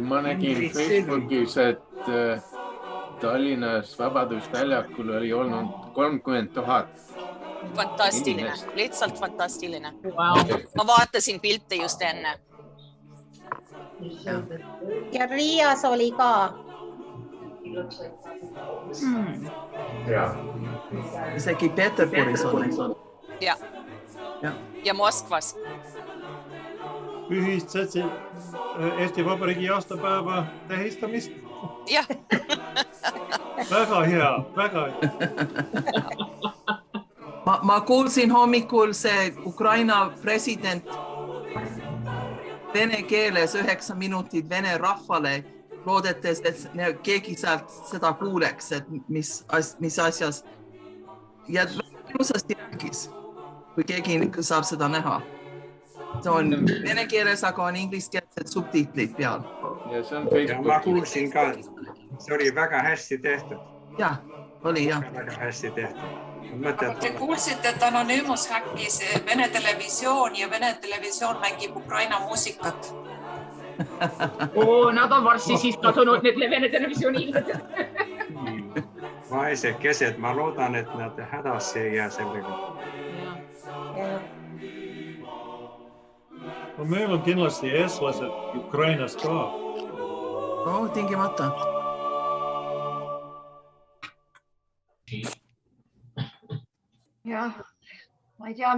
Ma nägin Facebookis, et Tallinnas Vabadusväljakul oli olnud 30 000. Fantastiline, lihtsalt fantastiline. Ma vaatasin pilte just enne. Ja Riias oli ka. Isegi Peterburis oli. Ja Moskvas. Ühistasid Eesti Vabariigi aastapäeva tähistamist. Jah. Väga hea, väga hea. Ma kuulsin hommikul see Ukraina president vene keeles 9 minutit vene rahvale, loodetes, et keegi sealt seda kuuleks, et mis asjas. Ja ilusasti rääkis, kui keegi saab seda näha. See on vene keeles, aga on ingliskeelsed subtiitrid peal. Ja see on Facebookis. Ma kuulsin ka, see oli väga hästi tehtud. Jah, oli jah. Väga hästi tehtud. Aga te kuulsite, et Anonymous häkkis Vene televisioon ja Vene televisioon mängib Ukraina muusikat. Nad on varsti siis kadunud need Vene televisiooni inimesed. Vaesed kesed, ma loodan, et nad hädasse ei jää sellega. Meil on kindlasti eestlased Ukrainas ka. Tingimata. Jah, ma ei tea,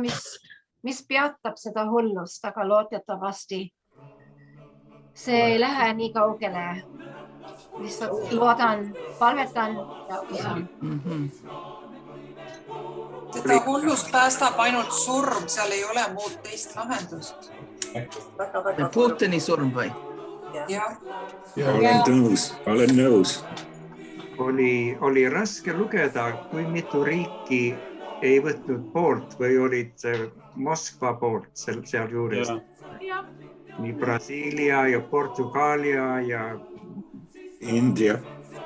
mis peatab seda hullust, aga loodetavasti see ei lähe nii kaugele. Lihtsalt loodan, palvetan ja usun. Seda hullust päästab ainult surm, seal ei ole muud teist lahendust. Putini surm või? Jah. Olen nõus. Oli raske lugeda, kui mitu riiki ei võtnud poolt või olid Moskva poolt seal juures. Nii Brasiilia ja Portugalia ja India.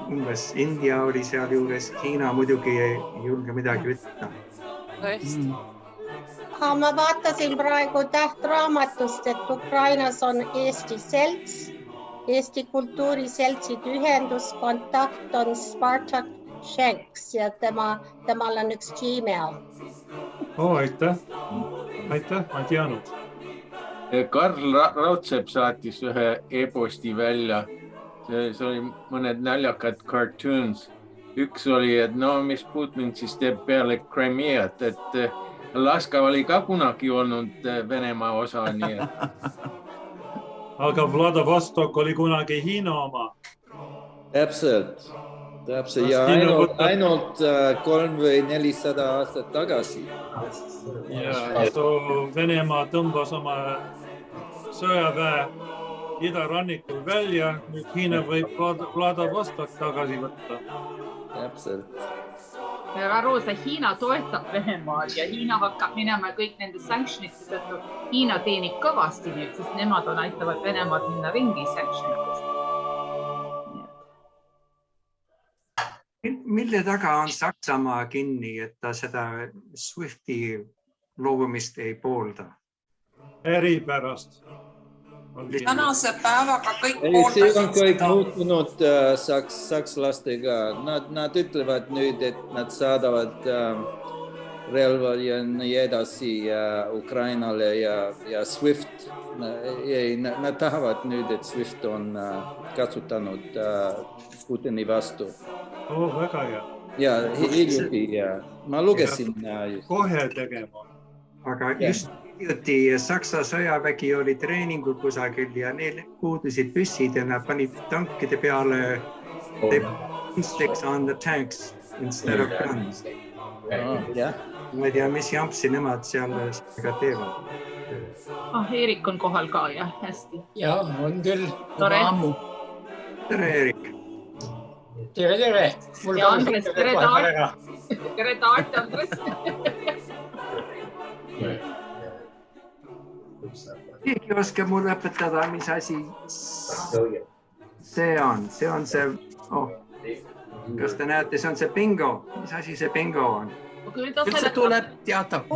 Umbes India oli seal juures. Hiina muidugi ei julge midagi ütelda. Ma vaatasin praegu tähtraamatust, et Ukrainas on Eesti selts, Eesti kultuuriseltsid ühendus, kontakt on Spartak Shanks ja temal on üks Gmail. Aitäh, ma ei teadnud. Karl Raudsepp saatis ühe e-posti välja. See oli mõned naljakad cartoons. Üks oli, et mis Putin siis teeb peale Crimeat, et Alaska oli ka kunagi olnud Venemaa osa. Aga Vladivostok oli kunagi Hiina oma. Täpselt. Ja ainult 300 või 400 aastat tagasi. Ja Venemaa tõmbas oma sõjaväe idarannikul välja, nüüd Hiina võib Vladivostok tagasi võtta. Täpselt. Arusa, Hiina toetab Venemaad ja Hiina hakkab minema kõik nende sanctionite tõttu. Hiina teenib kõvasti nüüd, sest nemad aitavad Venemaad minna ringi sanctionitest. Mille taga on Saksamaa kinni, et ta seda Swifti loobumist ei poolda? Eripärast. Tänase päevaga kõik pooldasid. See on kõik muutunud sakslastega. Nad ütlevad nüüd, et nad saadavad relvad ja nii edasi Ukrainale ja Swift. Nad tahavad nüüd, et Swift on kasutanud Putini vastu. Väga hea. Ja, hiljuti. Ma lugesin. Kohe tegema. Aga just hiljuti Saksa sõjavägi oli treeningul kusagil ja neil puudusid püssid ja nad panid tankide peale sticks on the tanks instead of guns. Ma ei tea, mis jampsi nemad seal ka teevad. Eerik on kohal ka, jah, hästi. Ja, on küll. Tore. Tere, Eerik. Tere. Ja Andres, tere Taart. Tere Taart, Andres. Keegi oskab mul õpetada, mis asi see on. See on see, kas te näete, see on see bingo. Mis asi see bingo on? Küll see tuleb teatav.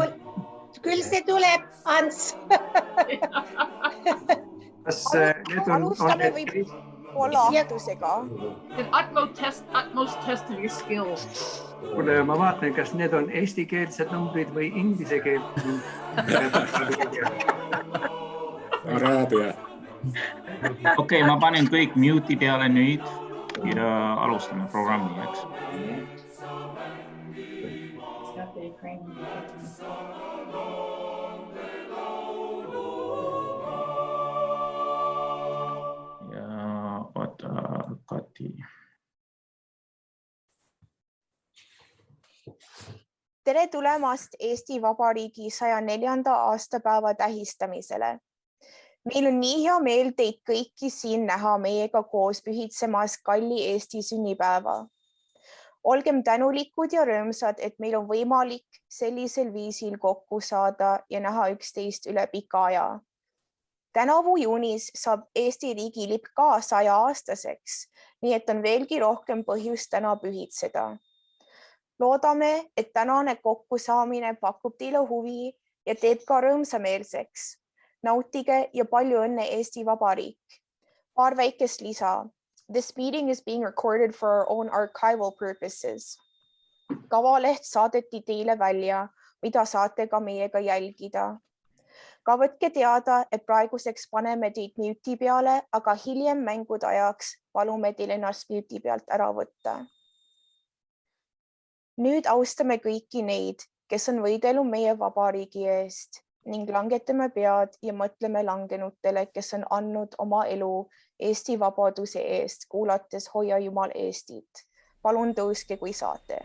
Küll see tuleb, Ants. Kas need on olla ahtusega. Utmost test of your skill. Kuule, ma vaatan, kas need on eestikeelsed numbrid või inglise keelsed. Araabia. Okei, ma panen kõik mute'i peale nüüd ja alustame programmi, eks. Ja oota, Kati. Tere tulemast Eesti Vabariigi 104. aastapäeva tähistamisele. Meil on nii hea meel teid kõiki siin näha meiega koos pühitsemas kalli Eesti sünnipäeva. Olgem tänulikud ja rõõmsad, et meil on võimalik sellisel viisil kokku saada ja näha üksteist üle pika aja. Tänavu juunis saab Eesti riigilipp ka 100-aastaseks, nii et on veelgi rohkem põhjust täna pühitseda. Loodame, et tänane kokkusaamine pakub teile huvi ja teeb ka rõõmsameelseks. Nautige ja palju õnne Eesti Vabariik. Paar väikest lisa. This meeting is being recorded for our own archival purposes. Kavaleht saadeti teile välja, mida saate ka meiega jälgida. Ka võtke teada, et praeguseks paneme teid mute'i peale, aga hiljem mängude ajaks palume teil ennast mute'i pealt ära võtta. Nüüd austame kõiki neid, kes on võidelnud meie vabariigi eest ning langetame pead ja mõtleme langenutele, kes on andnud oma elu Eesti vabaduse eest, kuulates Hoia Jumal Eestit. Palun tõuske, kui saate.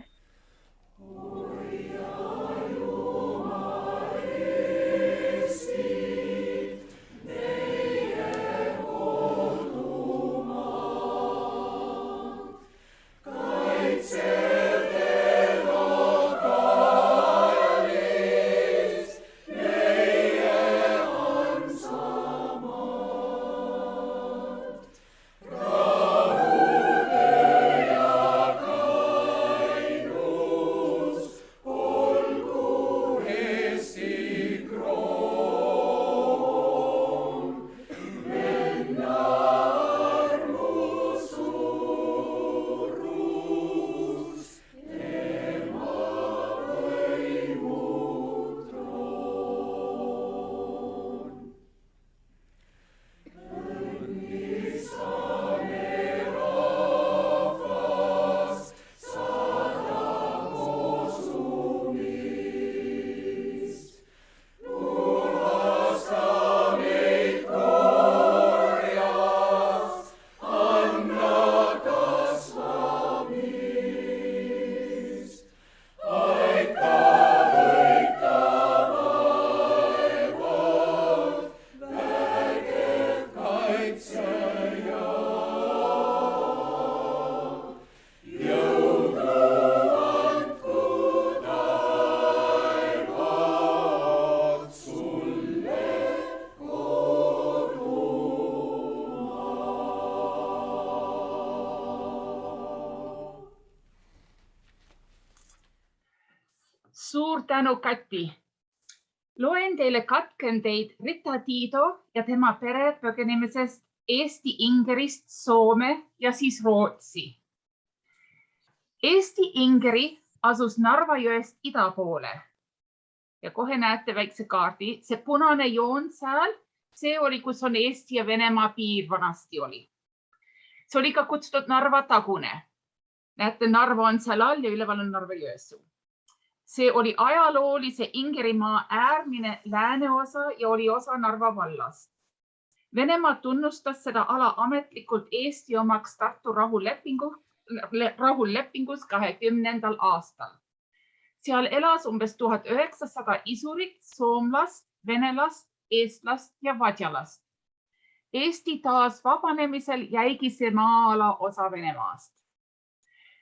Suur tänu, Kati. Loen teile katkendeid Rita Tiido ja tema pere põgenemisest Eesti-Ingerist Soome ja siis Rootsi. Eesti-Ingeri asus Narva jõest ida poole. Ja kohe näete väikse kaardi. See punane joon seal, see oli, kus on Eesti ja Venemaa piir vanasti oli. See oli ka kutsutud Narva tagune. Näete, Narva on seal all ja üleval on Narva jõesuu. See oli ajaloolise Ingerimaa äärmine lääneosa ja oli osa Narva vallast. Venemaa tunnustas seda ala ametlikult Eesti omaks Tartu rahullepingus 20. aastal. Seal elas umbes 1900 isurit, soomlast, venelast, eestlast ja vadjalast. Eesti taas vabanemisel jäigi see maa-ala osa Venemaast.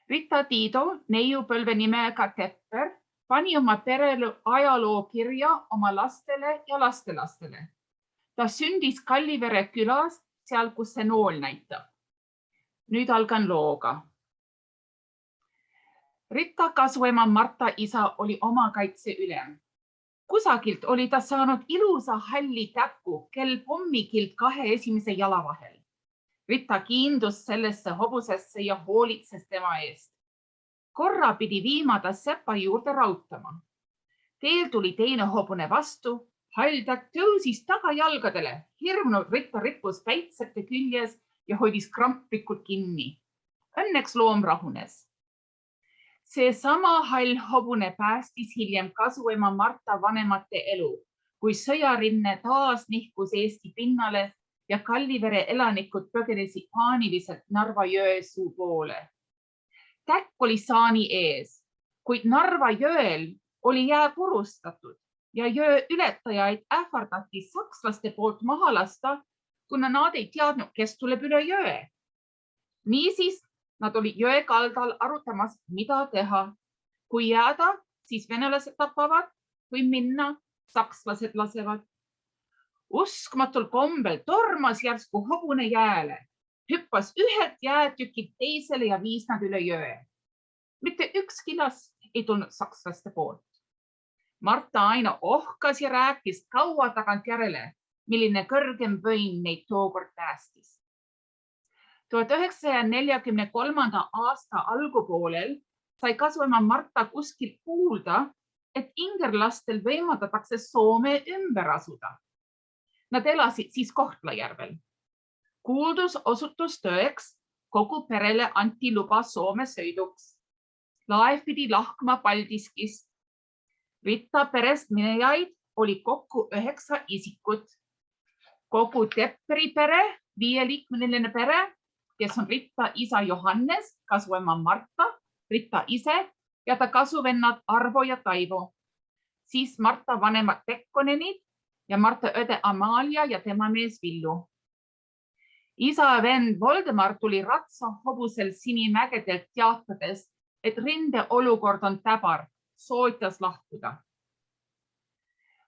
Rita Tiido, neiupõlve nimega Tepper, pani oma perele ajaloo kirja oma lastele ja lastelastele. Ta sündis Kallivere külas, seal kus see nool näitab. Nüüd algan looga. Rita kasuema Marta isa oli omakaitseülem. Kusagilt oli ta saanud ilusa halli täku kell pommikilt 2 esimese jala vahel. Rita kiindus sellesse hobusesse ja hoolitses tema eest. Korra pidi viima ta sepa juurde rautama. Teel tuli teine hobune vastu. Hall täkk tõusis tagajalgadele. Hirmunud Rita rippus päitsete küljes ja hoidis kramplikult kinni. Õnneks loom rahunes. Seesama hall hobune päästis hiljem kasuema Marta vanemate elu, kui sõjarinne taas nihkus Eesti pinnale ja Kallivere elanikud põgenesid paaniliselt Narva Jõesuu poole. Täkk oli saani ees, kuid Narva jõel oli jää purustatud ja jõe ületajaid ähvardati sakslaste poolt maha lasta, kuna nad ei teadnud, kes tuleb üle jõe. Niisiis nad olid jõe kaldal arutamas, mida teha. Kui jääda, siis venelased tapavad, või minna, sakslased lasevad. Uskmatul kombel tormas järsku hobune jääle, hüppas ühelt jäätükilt teisele ja viis nad üle jõe. Mitte ükski last ei tulnud sakslaste poolt. Marta aina ohkas ja rääkis kaua tagant järele, milline kõrgem võim neid tookord päästis. 1943. aasta algupoolel sai kasuema Marta kuskilt kuulda, et ingerlastel võimaldatakse Soome ümber asuda. Nad elasid siis Kohtla-Järvel. Kuuldus osutus tõeks, kogu perele anti luba Soome sõiduks. Laev pidi lahkma Paldiskist. Rita perest minejaid oli kokku 9 isikut. Kogu Tepperi pere, 5-liikmeline pere, kes on Rita isa Johannes, kasuema Marta, Rita ise ja ta kasuvennad Arvo ja Taivo. Siis Marta vanemad Pekkonenid ja Marta õde Amalia ja tema mees Villu. Isa vend Voldemar tuli ratsa hobusel Sinimägedelt teatades, et rinde olukord on täbar, soovitas lahkuda.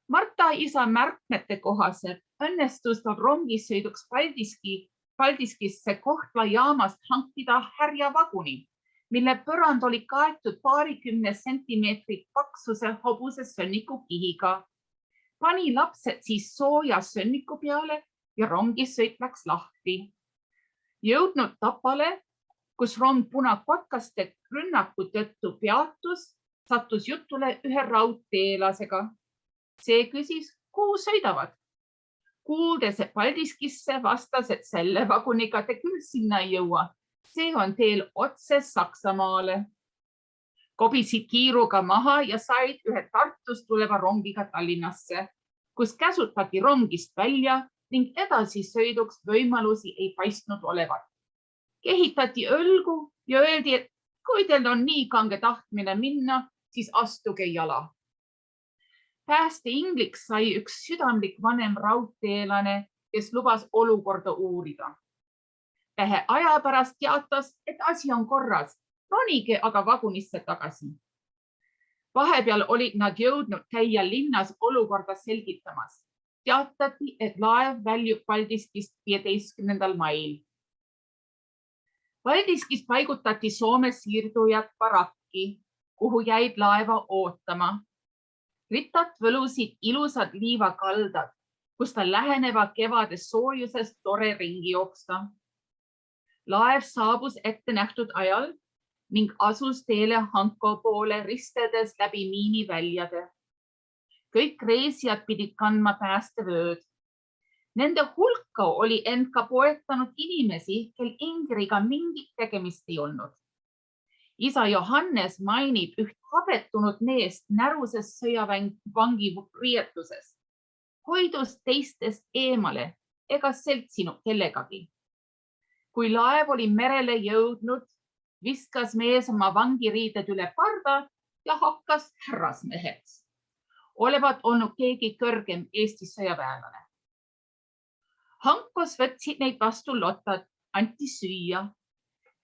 Marta isa märkmete kohaselt õnnestus tal rongisõiduks Paldiskisse Kohtla jaamast hankida härjavaguni, mille põrand oli kaetud 20 sentimeetrit paksuse hobuse sõnniku kihiga. Pani lapsed siis sooja sõnniku peale ja rongisõit läks lahti. Jõudnud Tapale, kus rong punakotkaste rünnaku tõttu peatus, sattus jutule ühe raudteelasega. See küsis, kuhu sõidavad. Kuuldes, et Paldiskisse vastas, et selle vaguniga te küll sinna ei jõua. See on teel otse Saksamaale. Kobisid kiiruga maha ja said ühe Tartust tuleva rongiga Tallinnasse, kus käsutati rongist välja ning edasisõiduks võimalusi ei paistnud olevat. Kehitati õlgu ja öeldi, et kui teil on nii kange tahtmine minna, siis astuge jala. Pääste ingliks sai üks südamlik vanem raudteelane, kes lubas olukorda uurida. Vähe aja pärast teatas, et asi on korras, ronige aga vagunisse tagasi. Vahepeal olid nad jõudnud käia linnas olukorda selgitamas. Teatati, et laev väljub Paldiskist 15. mail. Paldiskis paigutati Soome siirdujad barakki, kuhu jäid laeva ootama. Ritat võlusid ilusad liivakaldad, kus ta läheneva kevade soojusest tore ringi jooksta. Laev saabus ette nähtud ajal ning asus teele Hanko poole ristedes läbi miiniväljade. Kõik reisijad pidid kandma päästevööd. Nende hulka oli end ka poetanud inimesi, kel ingriga mingit tegemist ei olnud. Isa Johannes mainib üht habettunud meest näruses sõjavangi riietuses. Hoidus teistest eemale ega seltsinud kellegagi. Kui laev oli merele jõudnud, viskas mees oma vangiriided üle parda ja hakkas härrasmeheks. Olevat olnud keegi kõrgem Eesti sõjaväelane. Hankos võtsid neid vastu lotad, anti süüa.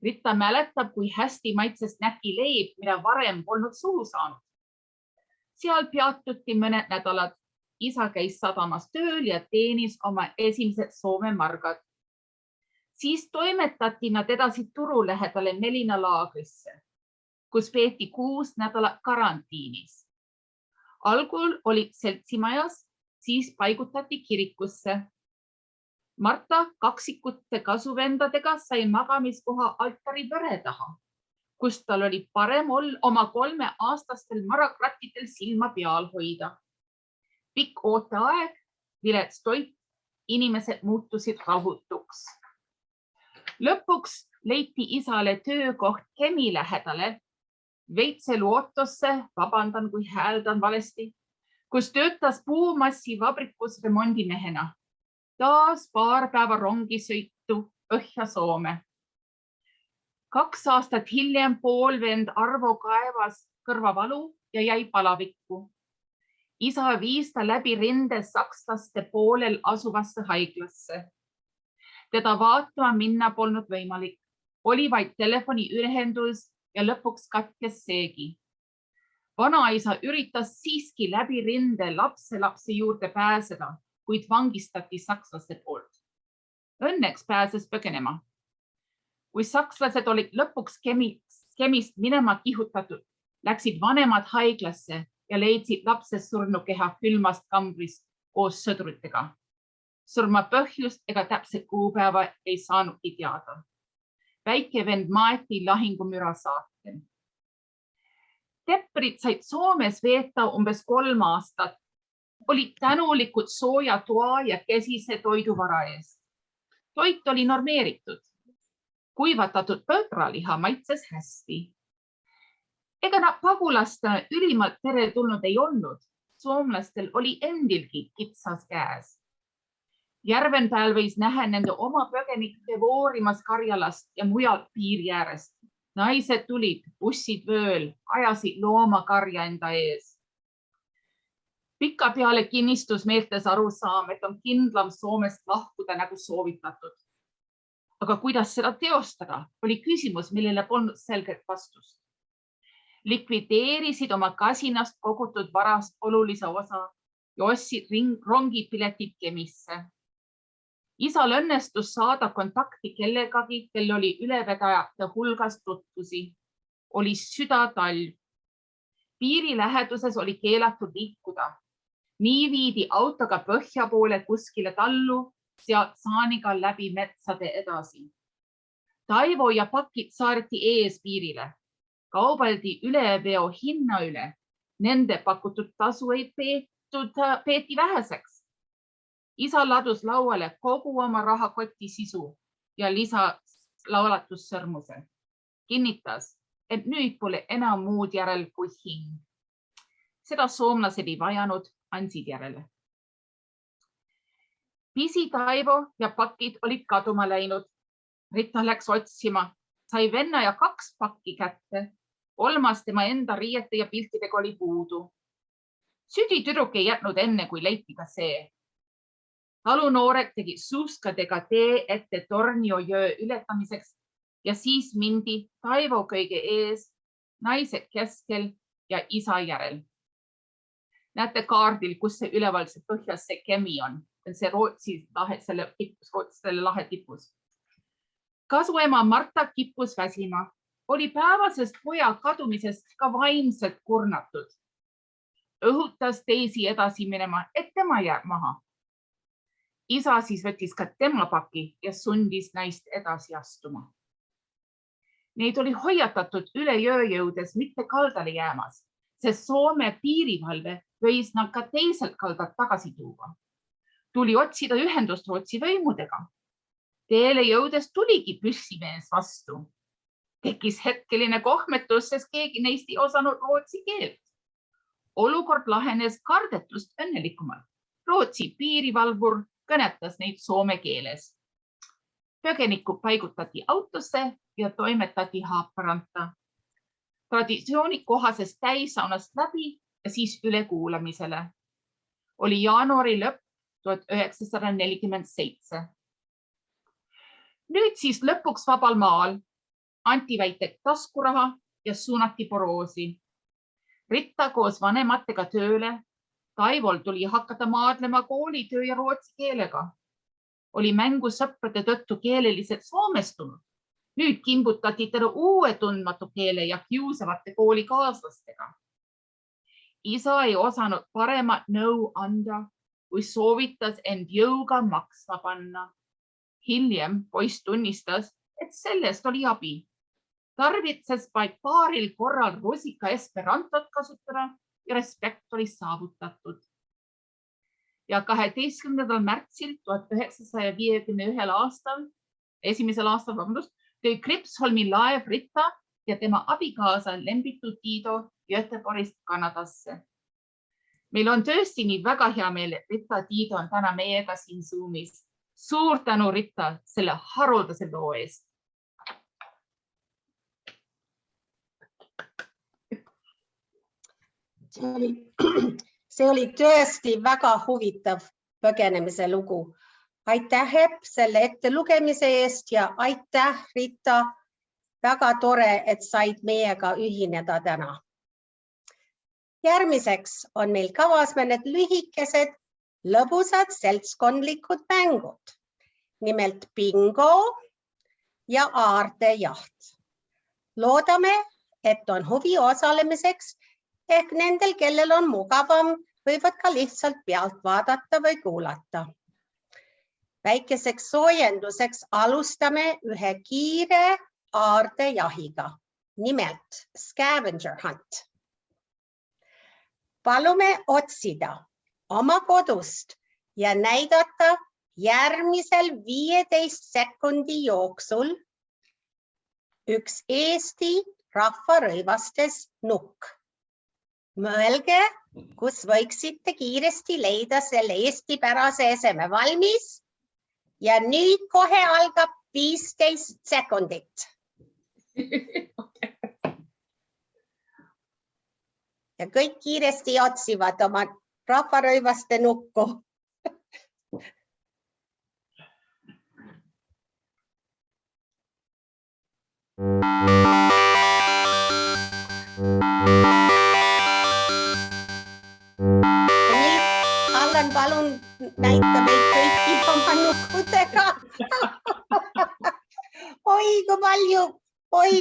Rita mäletab, kui hästi maitses näki leib, mida varem polnud suhu saanud. Seal peatuti mõned nädalad. Isa käis sadamas tööl ja teenis oma esimesed Soome margad. Siis toimetati nad edasi Turu lähedale Melina laagrisse, kus peeti 6 nädalat karantiinis. Algul olid seltsimajas, siis paigutati kirikusse. Marta kaksikute kasuvendadega sai magamiskoha altari võre taha, kus tal oli parem oma 3-aastastel marakrattitel silma peal hoida. Pikk ooteaeg, vilets toit, inimesed muutusid rahutuks. Lõpuks leiti isale töökoht Kemi lähedale, Veitse Luotosse, vabandan, kui hääldan valesti, kus töötas puumassi vabrikus remondimehena. Taas paar päeva rongisõitu Põhja-Soome. 2 aastat hiljem poolvend Arvo kaevas kõrvavalu ja jäi palavikku. Isa viis ta läbi rinde sakslaste poolel asuvasse haiglasse. Teda vaatama minna polnud võimalik. Oli vaid telefoniühendus ja lõpuks katkes seegi. Vanaisa üritas siiski läbi rinde lapselapse juurde pääseda, kuid vangistati sakslaste poolt. Õnneks pääses põgenema. Kui sakslased olid lõpuks Kemist minema kihutatud, läksid vanemad haiglasse ja leidsid lapse surnukeha külmast kambrist koos sõduritega. Surma põhjust ega täpset kuupäeva ei saanudki teada. Väike vend maeti lahingumüra saatel. Tepperid said Soomes veeta umbes 3 aastat. Olid tänulikud sooja toa ja käsise toiduvara eest. Toit oli normeeritud. Kuivatatud põdraliha maitses hästi. Ega nad pagulastena ülimalt teretulnud ei olnud. Soomlastel oli endilgi kitsas käes. Järvenpääl võis näha nende oma põgenikke voorimas Karjalast ja mujalt piiri äärest. Naised tulid, bussid vööl, ajasid loomakarja enda ees. Pika peale kinnistus meeltes arusaam, et on kindlam Soomest lahkuda nagu soovitatud. Aga kuidas seda teostada, oli küsimus, millele polnud selget vastust. Likvideerisid oma kasinast kogutud varast olulise osa ja ostsid rongipiletid Kemisse. Isal õnnestus saada kontakti kellegagi, kel oli ülevedajate hulgas tutvusi. Oli südatalv. Piiri läheduses oli keelatud liikuda. Nii viidi autoga põhja poole kuskile tallu, sealt saaniga läbi metsade edasi. Taivo ja pakid saareti ees piirile. Kaubeldi üleveo hinna üle. Nende pakutud tasu ei peeti väheseks. Isa ladus lauale kogu oma rahakoti sisu ja lisas laulatussõrmuse. Kinnitas, et nüüd pole enam muud järel kui hing. Seda soomlased ei vajanud, andsid järele. Pisi Taivo ja pakid olid kaduma läinud. Rita läks otsima, sai venna ja 2 pakki kätte. 3. tema enda riiete ja piltidega oli puudu. Süditüdruk ei jätnud enne, kui leiti ka see. Talunoorek tegi suuskadega tee ette Tornio jõe ületamiseks ja siis mindi Taivo kõige ees, naised keskel ja isa järel. Näete kaardil, kus see üleval see põhjas see Kemi on. See Rootsi lahe, selle lahe tipus. Kasuema Marta kippus väsima. Oli päevasest poja kadumisest ka vaimselt kurnatud. Õhutas teisi edasi minema, et tema jääb maha. Isa siis võttis ka tema paki ja sundis naist edasi astuma. Neid oli hoiatatud üle jõe jõudes mitte kaldale jäämas, sest Soome piirivalve võis nad ka teiselt kaldalt tagasi tuua. Tuli otsida ühendust Rootsi võimudega. Teele jõudes tuligi püssimees vastu. Tekkis hetkeline kohmetus, sest keegi neist ei osanud rootsi keelt. Olukord lahenes kardetust õnnelikumalt. Rootsi piirivalvur kõnetas neid soome keeles. Põgenikud paigutati autosse ja toimetati Haaparanta. Traditsiooni kohasest täissaunast läbi ja siis ülekuulamisele. Oli jaanuari lõpp 1947. Nüüd siis lõpuks vabal maal. Anti väitek taskuraha ja suunati Boroosi. Ritta koos vanematega tööle. Taivol tuli hakata maadlema koolitöö ja rootsi keelega. Oli mängu sõprade tõttu keeleliselt soomestunud. Nüüd kimbutati teda uue tundmatu keele ja kiusavate koolikaaslastega. Isa ei osanud paremat nõu anda, kui soovitas end jõuga maksma panna. Hiljem poiss tunnistas, et sellest oli abi. Tarvitses vaid paaril korral rusika esperantot kasutada ja respekt oli saavutatud. Ja 12. märtsil 1951 aastal, tõi Kripsholmi laev Rita ja tema abikaasa Lembitu Tiido Göteborgist Kanadasse. Meil on tõesti nii väga hea meel, et Rita Tiido on täna meiega siin Zoomis. Suur tänu, Rita, selle haruldase loo eest. See oli tõesti väga huvitav põgenemise lugu. Aitäh, Epp, selle ettelugemise eest ja aitäh, Rita. Väga tore, et said meiega ühineda täna. Järgmiseks on meil kavas mõned lühikesed, lõbusad seltskondlikud mängud. Nimelt bingo ja aardejaht. Loodame, et on huvi osalemiseks ehk nendel, kellel on mugavam, võivad ka lihtsalt pealt vaadata või kuulata. Väikeseks soojenduseks alustame ühe kiire aardejahiga. Nimelt scavenger hunt. Palume otsida oma kodust ja näidata järgmisel 15 sekundi jooksul üks Eesti rahvarõivastes nukk. Mõelge, kus võiksite kiiresti leida selle eestipärase eseme valmis ja nüüd kohe algab 15 sekundit. Ja kõik kiiresti otsivad oma rahvarõivaste nukku. Allan, palun näita meid kõiki oma nukkudega. Oi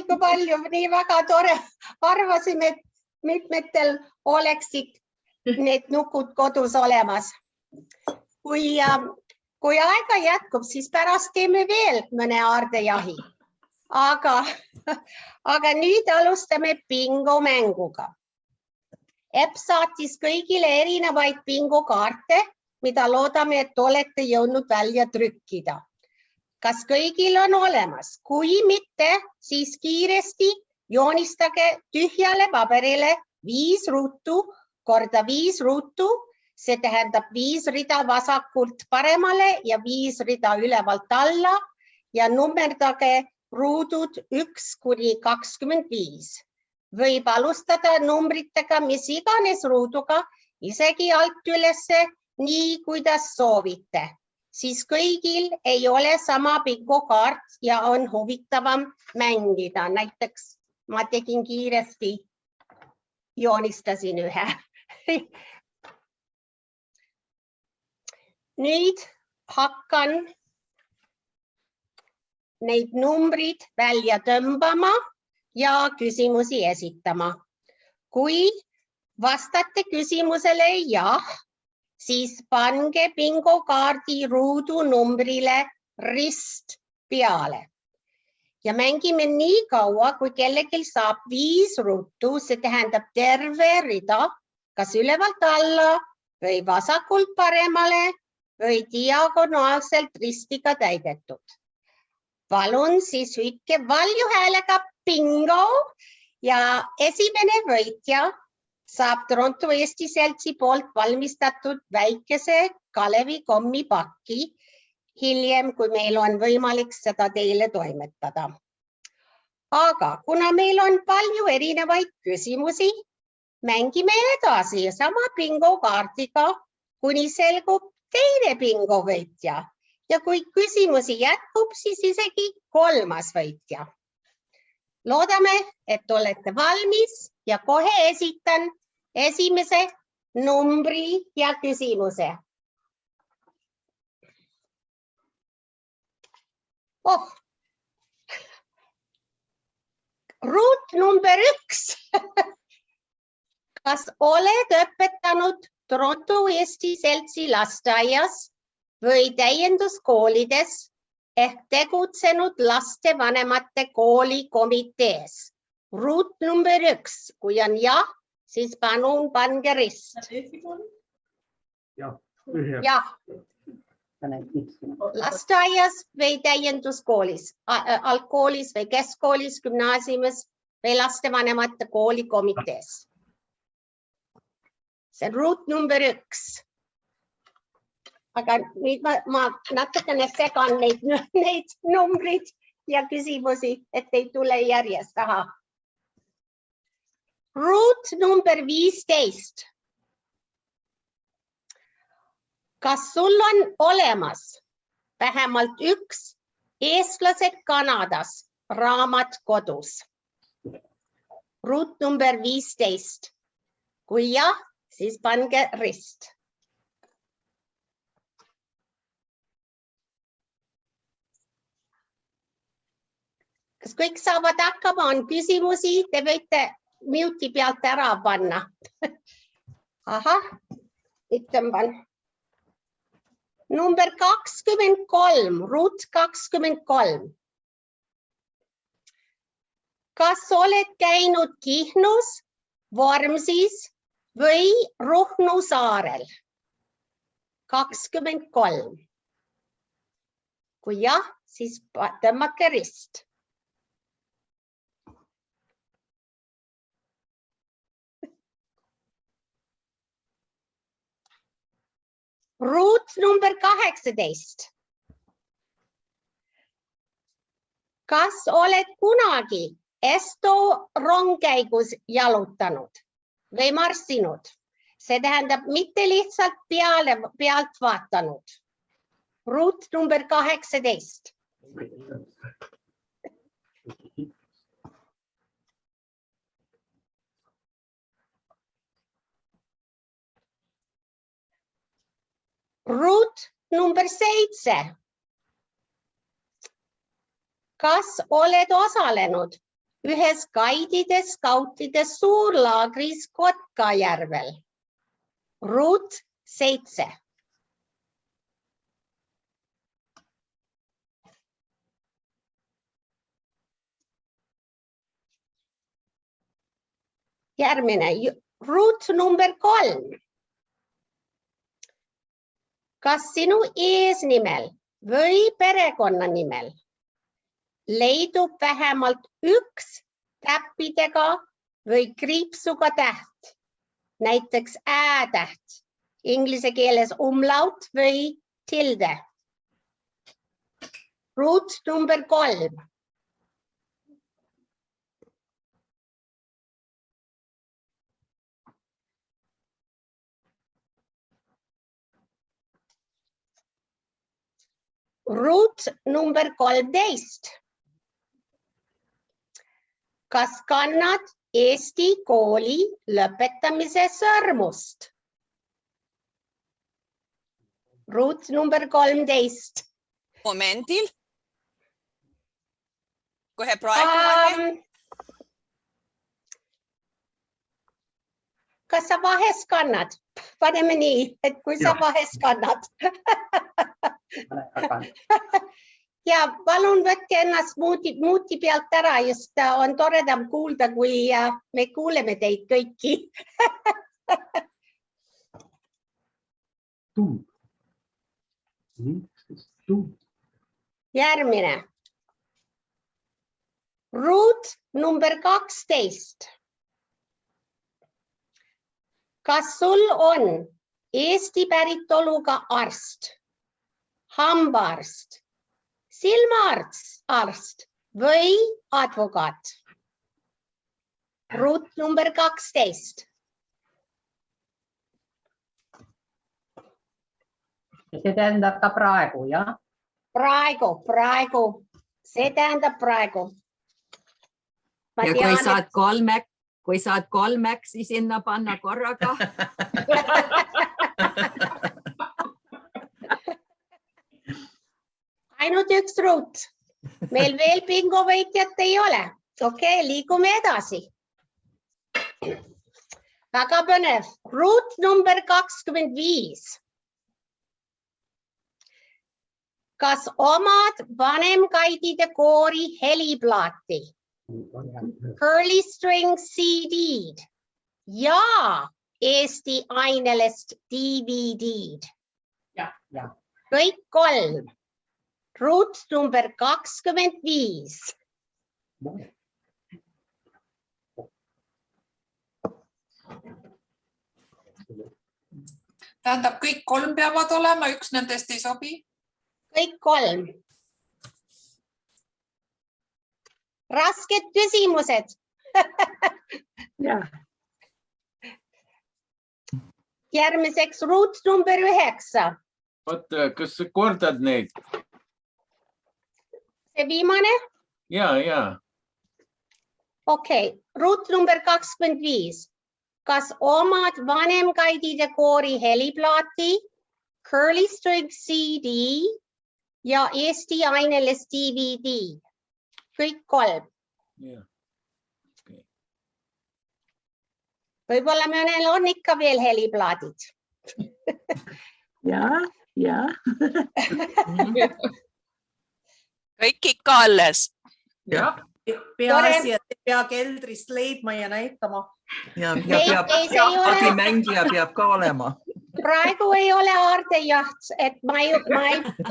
kui palju, nii väga tore. Arvasime, et mitmetel oleksid need nukud kodus olemas. Kui aega jätkub, siis pärast teeme veel mõne aardejahi. Aga nüüd alustame bingo mänguga. Epp saatis kõigile erinevaid bingokaarte, mida loodame, et olete jõudnud välja trükkida. Kas kõigil on olemas? Kui mitte, siis kiiresti joonistage tühjale paberile 5 ruutu korda 5 ruutu. See tähendab 5 rida vasakult paremale ja 5 rida ülevalt alla ja nummerdage ruudud 1 kuni 25. Võib alustada numbritega mis iganes ruuduga, isegi alt ülesse, nii kuidas soovite. Siis kõigil ei ole sama bingokaart ja on huvitavam mängida. Näiteks ma tegin kiiresti, joonistasin ühe. Nüüd hakkan neid numbrid välja tõmbama ja küsimusi esitama. Kui vastate küsimusele jah, siis pange bingokaardi ruudu numbrile rist peale. Ja mängime nii kaua, kui kellelgi saab 5 ruutu, see tähendab terve rida, kas ülevalt alla või vasakult paremale või diagonaalselt ristiga täidetud. Palun siis hüüdke valju häälega bingo ja esimene võitja saab Toronto Eesti Seltsi poolt valmistatud väikese Kalevi kommipaki hiljem, kui meil on võimalik seda teile toimetada. Aga kuna meil on palju erinevaid küsimusi, mängime edasi sama bingokaardiga, kuni selgub teine bingovõitja. Ja kui küsimusi jätkub, siis isegi 3. võitja. Loodame, et olete valmis ja kohe esitan esimese numbri ja küsimuse. Ruut number 1. Kas oled õpetanud Toronto Eesti Seltsi lasteaias või täienduskoolides ehk tegutsenud lastevanemate kooli komitees? Ruut number 1. Kui on jah, siis palun pange rist. Jah. Lasteaias või täienduskoolis, algkoolis või keskkoolis, gümnaasiumis või lastevanemate kooli komitees. See on ruut number 1. Aga nüüd ma natukene segan neid numbrid ja küsimusi, et ei tule järjest. Ruut number 15. Kas sul on olemas vähemalt üks Eestlased Kanadas raamat kodus? Ruut number 15. Kui jah, siis pange rist. Kas kõik saavad hakkama, on küsimusi, te võite mute'i pealt ära panna. Ahah, nüüd tõmban. Number 23, ruut 23. Kas oled käinud Kihnus, Vormsis või Ruhnu saarel? 23. Kui jah, siis tõmmake rist. Ruut number 18. Kas oled kunagi Esto rongkäigus jalutanud või marssinud? See tähendab mitte lihtsalt pealt vaatanud. Ruut number 18. Ruut number 7. Kas oled osalenud ühes gaidide skautide suurlaagris Kotkajärvel? Ruut 7. Järgmine, ruut number 3. Kas sinu eesnimel või perekonnanimel leidub vähemalt üks täppidega või kriipsuga täht, näiteks ä-täht, inglise keeles umlaut või tilde? Ruut number 3. Ruut number 13. Kas kannad Eesti kooli lõpetamise sõrmust? Ruut number 13. Momendil. Kohe praegu. Kas sa vahest kannad? Paneme nii, et kui sa vahest kannad. Ja palun võtke ennast muuti pealt ära, just on toredam kuulda, kui me kuuleme teid kõiki. Järgmine. Ruut number 12. Kas sul on Eesti päritoluga arst, hambaarst, silmaarst või advokaat? Ruut number 12. See tähendab ka praegu, jah? Praegu. See tähendab praegu. Ja kui saad kolmeksi sinna panna korraga. Ainult üks ruut. Meil veel bingovõitjat ei ole. Okei, liigume edasi. Väga põnev. Ruut number 25. Kas omad vanemkaidide koori heliplaati? Curly String CD-d ja Eesti ainelist DVD-d. Kõik 3. Ruut number 25. Tähendab, kõik 3 peavad olema, üks nendest ei sobi? Kõik 3. Rasked küsimused. Järgmiseks ruut number 9. Oota, kas sa kordad neid? See viimane? Ja. Okei, ruut number 25. Kas omad vanemkaidide koori heliplaati, Curly String CD ja Eesti ainelist DVD? Kõik 3. Võib-olla mõnel on ikka veel heliplaadid. Ja. Kõik ikka alles. Peaasi, et ei pea keldrist leidma ja näitama. Ja mängija peab ka olema. Praegu ei ole aardejaht, et ma ei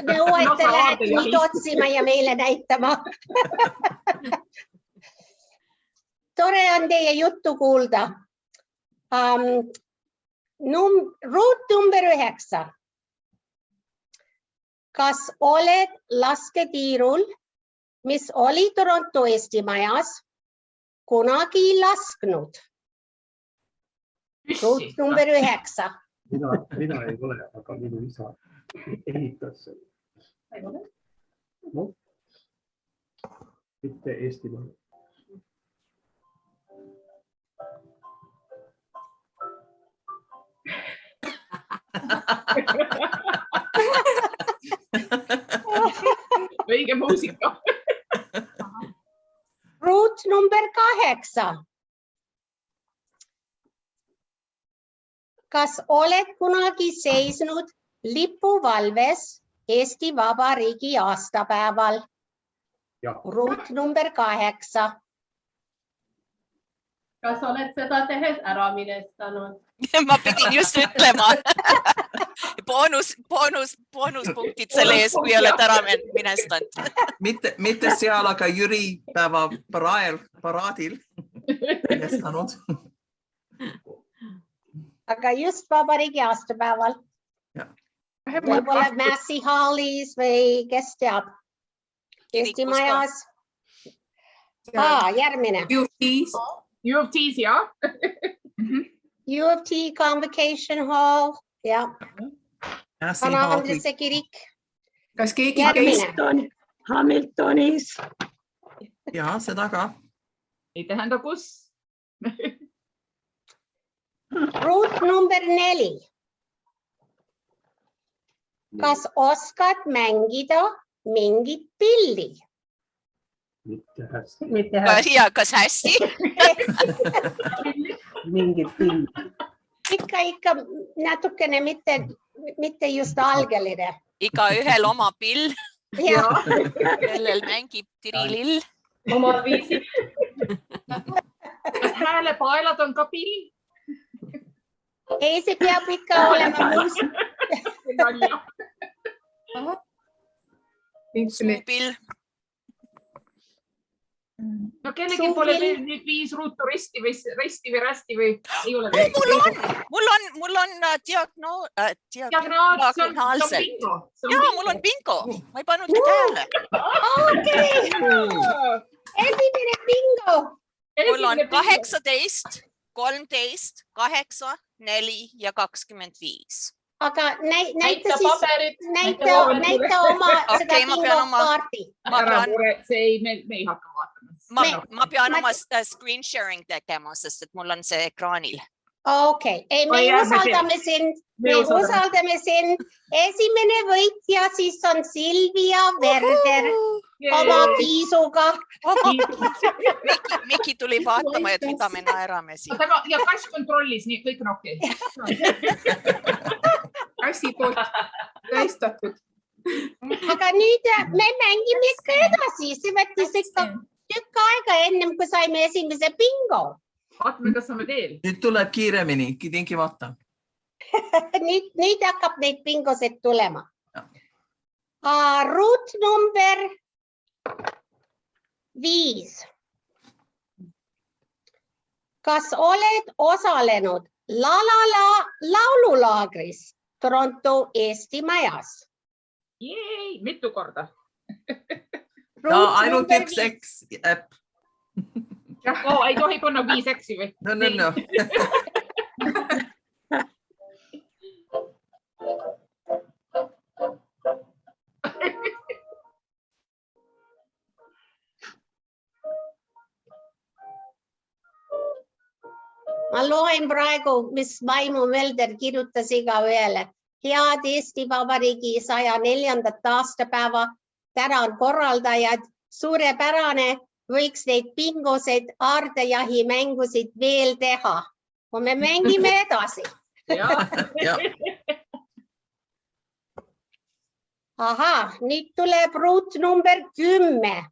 nõu, et te lähete nüüd otsima ja meile näitama. Tore on teie juttu kuulda. Ruut number 9. Kas oled lasketiirul, mis oli Toronto Eesti majas, kunagi lasknud? Ruut number 9. Mina ei ole, aga minu isa ehitas selle. No, mitte Eestimaal. Õige muusika. Ruut number 8. Kas oled kunagi seisnud lipuvalves Eesti Vabariigi aastapäeval? Ruut number 8. Kas oled seda tehes ära minestanud? Ma pidin just ütlema. Boonuspunktid selle ees, kui oled ära minestanud. Mitte seal, aga Jüri päeva paraadil minestanud. Aga just Vabariigi aastapäeval. Võib-olla Massey Hallis või kes teab? Eesti majas. Järgmine. U of T's, ja? U of T Convocation Hall. Ja. Vana Andrese kirik. Kas keegi Hamiltonis? Ja, seda ka. Ei tähenda kus. Ruut number 4. Kas oskad mängida mingit pilli? Mitte hästi. Ja, kas hästi? Mingit pilli. Ikka natukene mitte just algeline. Iga ühel oma pill, kellel mängib tirilill. Oma viisid. Kas häälepaelad on ka pill? Ei, see peab ikka olema muus. Suupill. No kellegi pole veel nüüd 5 ruutu risti või rästi või ei ole? Mul on diagnaalselt. Jaa, mul on bingo. Ma ei pannud tähele. Okei. Esimene bingo. Mul on 18, 13, 8, 4 ja 25. Aga näita oma seda bingo kaarti. Me ei hakka vaatama. Ma pean oma screen sharing tegema, sest et mul on see ekraanil. Okei, ei me usaldame sind. Esimene võitja siis on Silvia Verder oma kiisuga. Miki tuli vaatama, et mida me naerame siin. Ja kass kontrollis, nii kõik on okei. Kassi poolt täistatud. Aga nüüd me mängime ikka edasi. See võttis ikka tükk aega ennem, kui saime esimese bingo. Vaatame, kas saame veel. Nüüd tuleb kiiremini, tingimata. Nüüd hakkab neid bingosid tulema. Ruut number 5. Kas oled osalenud La La La laululaagris Toronto Eesti majas? Jei, mitu korda. Ainult üks X äpp. Ei tohi panna 5 X-i või? No. Ma loen praegu, mis Vaimo Velder kirjutas igaühele. Head Eesti Vabariigi 104. aastapäeva. Tänan korraldajad. Suurepärane. Võiks neid bingosid, aardejahi mängusid veel teha. Kui me mängime edasi. Aha, nüüd tuleb ruut number 10.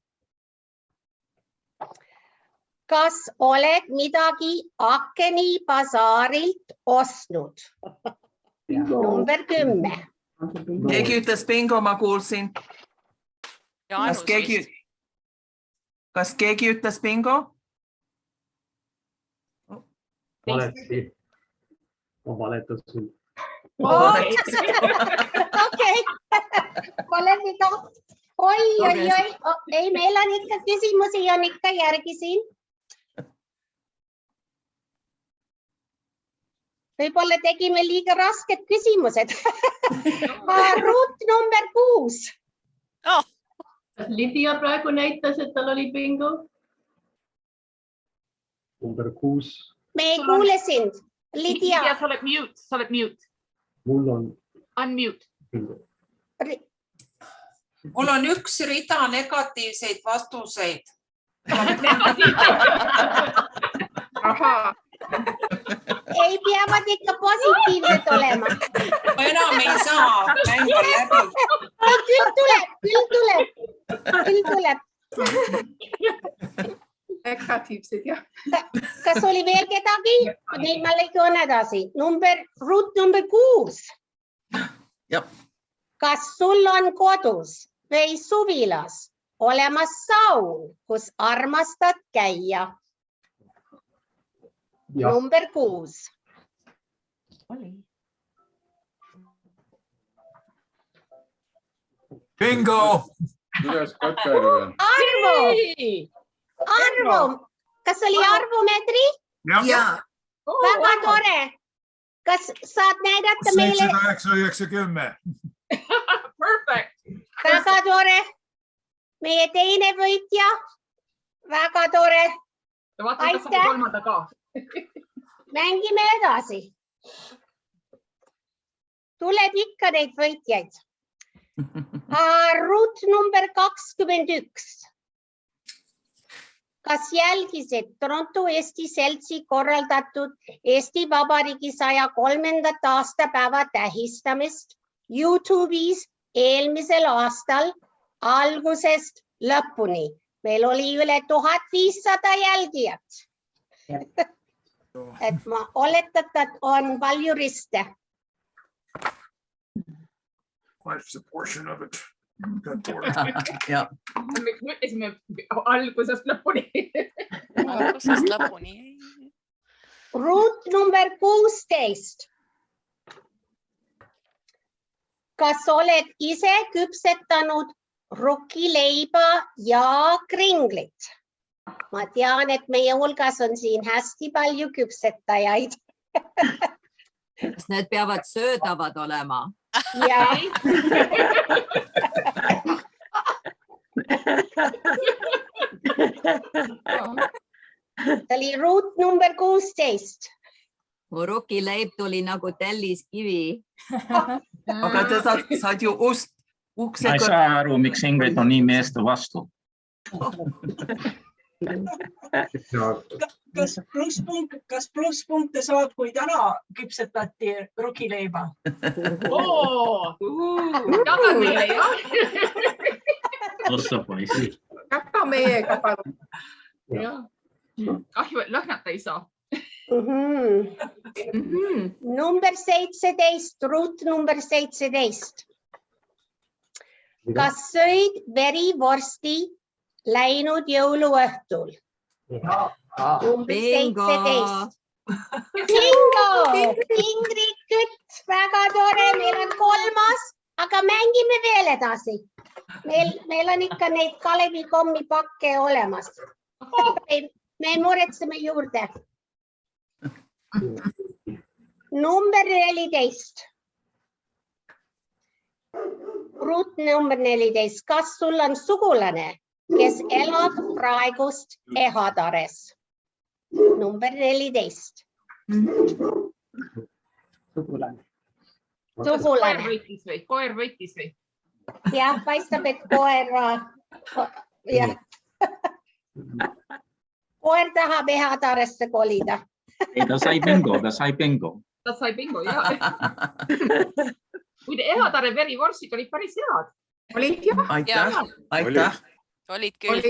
Kas oled midagi Akeni basaarilt ostnud? Number 10. Keegi ütles bingo, ma kuulsin. Kas keegi ütles bingo? Valesti. Ma valetasin. Okei. Valetiga. Oi. Ei, meil on ikka küsimusi on ikka järgi siin. Võib-olla tegime liiga rasked küsimused. Ruut number 6. Lydia praegu näitas, et tal oli bingo. Number 6. Me ei kuule sind. Lydia. Sa oled mute. Mul on unmute. Bingo. Mul on üks rida negatiivseid vastuseid. Ei peavad ikka positiivsed olema. Enam ei saa mängu läbi. Küll tuleb. Negatiivsed, jah. Kas oli veel kedagi? Nüüd ma lõigun edasi. Ruut number 6. Kas sul on kodus või suvilas olemas saun, kus armastad käia? Number 6. Bingo! Arvo! Kas oli Arvo Medri? Jah. Väga tore. Kas saad näidata meile? 790. Perfect. Väga tore. Meie teine võitja. Väga tore. Aitäh. Mängime edasi. Tuleb ikka neid võitjaid. Ruut number 21. Kas jälgisid Toronto Eesti Seltsi korraldatud Eesti Vabariigi 103. aastapäeva tähistamist YouTube'is eelmisel aastal algusest lõpuni? Meil oli üle 1500 jälgijat. Et ma oletan, et on palju riste. Quite a portion of it. Me ütlesime algusest lõpuni. Ruut number 16. Kas oled ise küpsetanud rukileiba ja kringlit? Ma tean, et meie hulgas on siin hästi palju küpsetajaid. Kas need peavad söödavad olema? Jah. See oli ruut number 16. mu rukileib tuli nagu telliskivi. Aga te saad ju ukse... Ma ei saa aru, miks Ingrid on nii meeste vastu. Kas plusspunkte saab, kui täna küpsetati rukileiba? Jaga meile, jah. Ossa poisi. Jaga meiega, palun. Kahju, et lõhnata ei saa. Number 17, Ruut number 17. Kas sõid verivorsti läinud jõuluõhtul? Number 17. Bingo! Ingrid Kütt, väga tore, meil on 3, aga mängime veel edasi. Meil on ikka neid Kalevi kommi pakke olemas. Me muretseme juurde. Number 14. Ruut number 14. Kas sul on sugulane, kes elab praegust Ehadares? Number 14. Sugulane. Koer võitis või? Jah, paistab, et koer tahab Ehadaresse kolida. Ei, ta sai bingo. Ta sai bingo, jah. Kui Ehadare verivorstid olid päris head. Olid jah? Aitäh. Olid küll.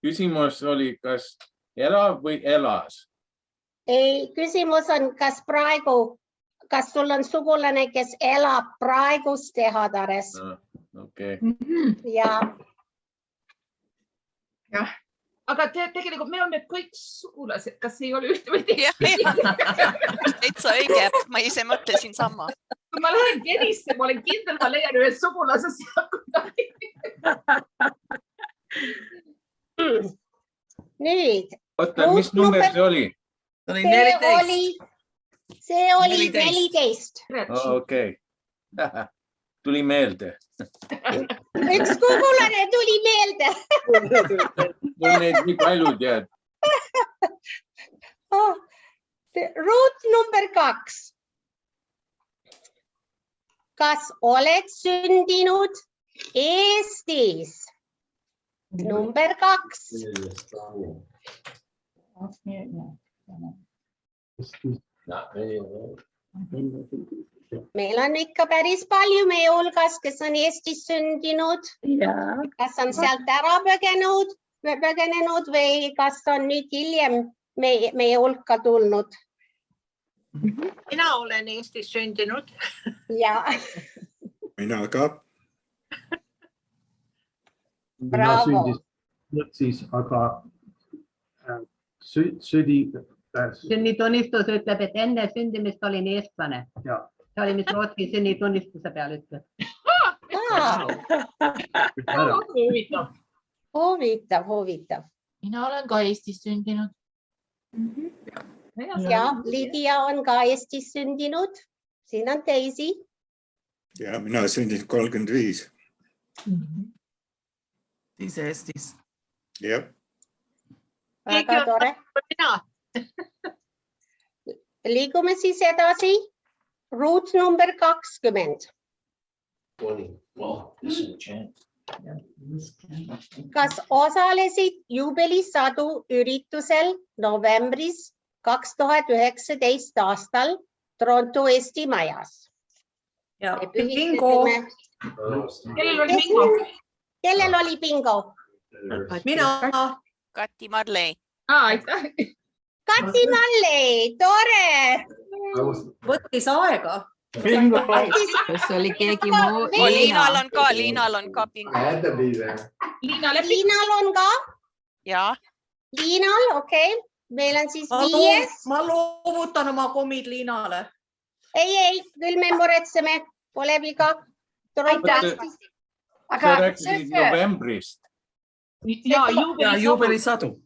Küsimus oli, kas elab või elas? Ei, küsimus on, kas sul on sugulane, kes elab praegust Ehadares? Okei. Ja. Aga tegelikult me oleme kõik sugulased, kas ei ole ühte või teist? Täitsa õige, ma ise mõtlesin sama. Kui ma lähen Kenisse, ma olen kindel, ma leian ühe sugulase seal. Nüüd. Oota, mis number see oli? See oli 14. Okei. Tuli meelde. Üks sugulane tuli meelde. Mul neid nii palju tead. Ruut number 2. Kas oled sündinud Eestis? Number 2. Meil on ikka päris palju meie hulgas, kes on Eestis sündinud. Kas on sealt ära põgenenud või kas on nüüd hiljem meie hulka tulnud? Mina olen Eestis sündinud. Ja. Mina ka. Bravo. Siis, aga Sünnitunnistus ütleb, et enne sündimist olin eestlane. See oli, mis Rootsi sünnitunnistuse peal ütleb. Huvitav. Mina olen ka Eestis sündinud. Ja, Lidia on ka Eestis sündinud. Siin on teisi. Ja, mina sündinud 35. Ise Eestis. Jah. Väga tore. Liigume siis edasi. Ruut number 20. Kas osalesid juubelisadu üritusel novembris 2019 aastal Toronto Eesti majas? Bingo. Kellel oli bingo? Mina. Kati Marley. Kati Marley, tore. Võttis aega. Kas oli keegi muu? Liinal on ka bingo. Liinal on ka? Jaa. Liinal, okei. Meil on siis 5. Ma loovutan oma kommid Liinale. Ei, küll me muretseme. Pole viga. Sa rääkisid novembrist. Juubelisadu.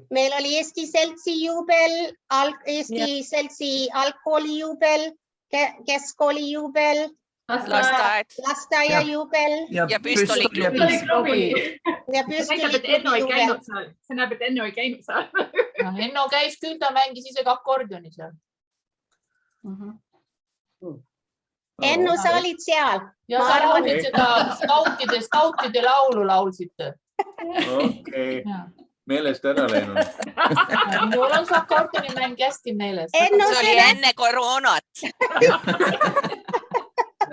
Meil oli Eesti Seltsi juubel, Eesti Seltsi algkoolijuubel, keskkoolijuubel, lasteaia juubel ja püstoliklubi. Ja püstoliklubi juubel. See näeb, et enne ei käinud seal. Enno käis küll, ta mängis isegi akordioni seal. Enno, sa olid seal. Ja sa laulsid seda skautide laulu laulsite. Okei. Meelest ära läinud. Mul on see akordioni mäng hästi meeles. See oli enne koroonat.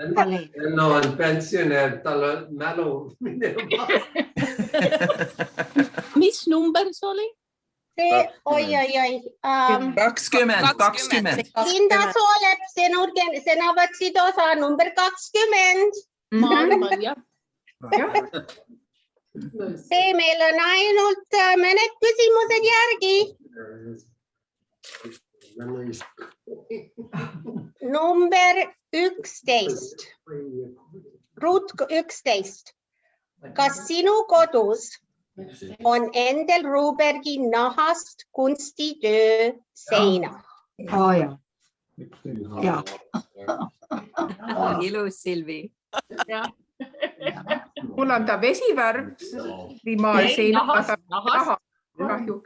Enno on pensionär, tal on mälu. Mis number see oli? Oi. 20. Linda Soolep, sinä võtsid osa number 20. Ma arvan, jah. Meil on ainult mõned küsimused järgi. Number 11. Ruut 11. Kas sinu kodus on Endel Rubergi nahast kunstitöö seina? Ja. Ilus, Silvi. Mul on ta vesivärv, viimaal seinaga naha. Kahju.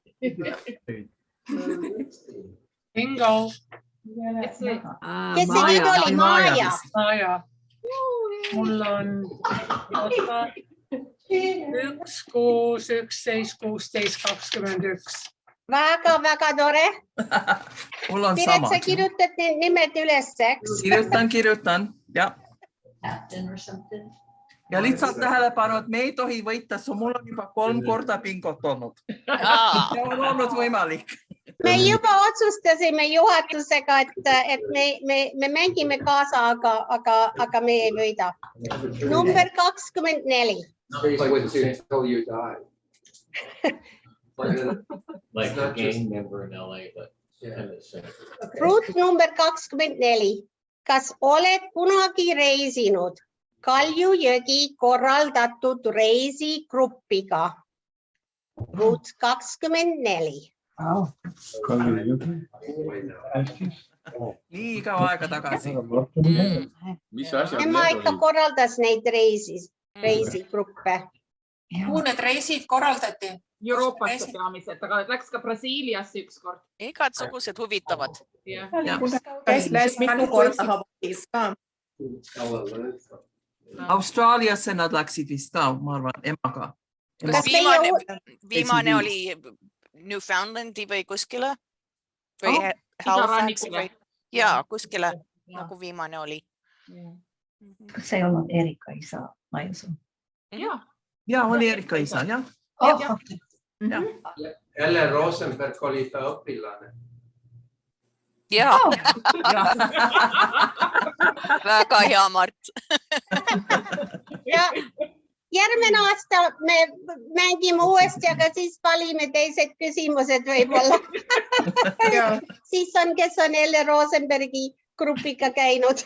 Bingo. Kes see nüüd oli? Maaja. Mul on 1, 6, 11, 16, 21. Väga tore. Mul on Piret, sama. sa kirjutad need nimed üles, eks? Kirjutan. Ja. Ja lihtsalt tähelepanu, et me ei tohi võita, mul on juba 3 korda bingot olnud. Ja on olnud võimalik. Me juba otsustasime juhatusega, et me mängime kaasa, aga me ei võida. Number 24. Like a gang member in LA, but Ruut number 24. Kas oled kunagi reisinud Kaljujõgi korraldatud reisigruppiga? Ruut 24. Liiga aega tagasi. Mis asjad Tema ikka korraldas neid reisigruppe. Kuhu need reisid korraldati? Euroopasse peamiselt, aga läks ka Brasiiliasse ükskord. Igatsugused huvitavad. Käis mitu korda Hawaiis ka. Austraaliasse nad läksid vist ka, ma arvan, emaga. Kas viimane oli Newfoundlandi või kuskile? Või Halifaxi või? Jaa, kuskile nagu viimane oli. Kas ei olnud Erika isa, ma ei usu. Ja, oli Erika isa, jah. Ellen Rosenberg oli ta õpilane. Jaa. Väga hea, Mart. Ja järgmine aasta me mängime uuesti, aga siis valime teised küsimused võib-olla. Siis on, kes on Ellen Rosenbergi grupiga käinud.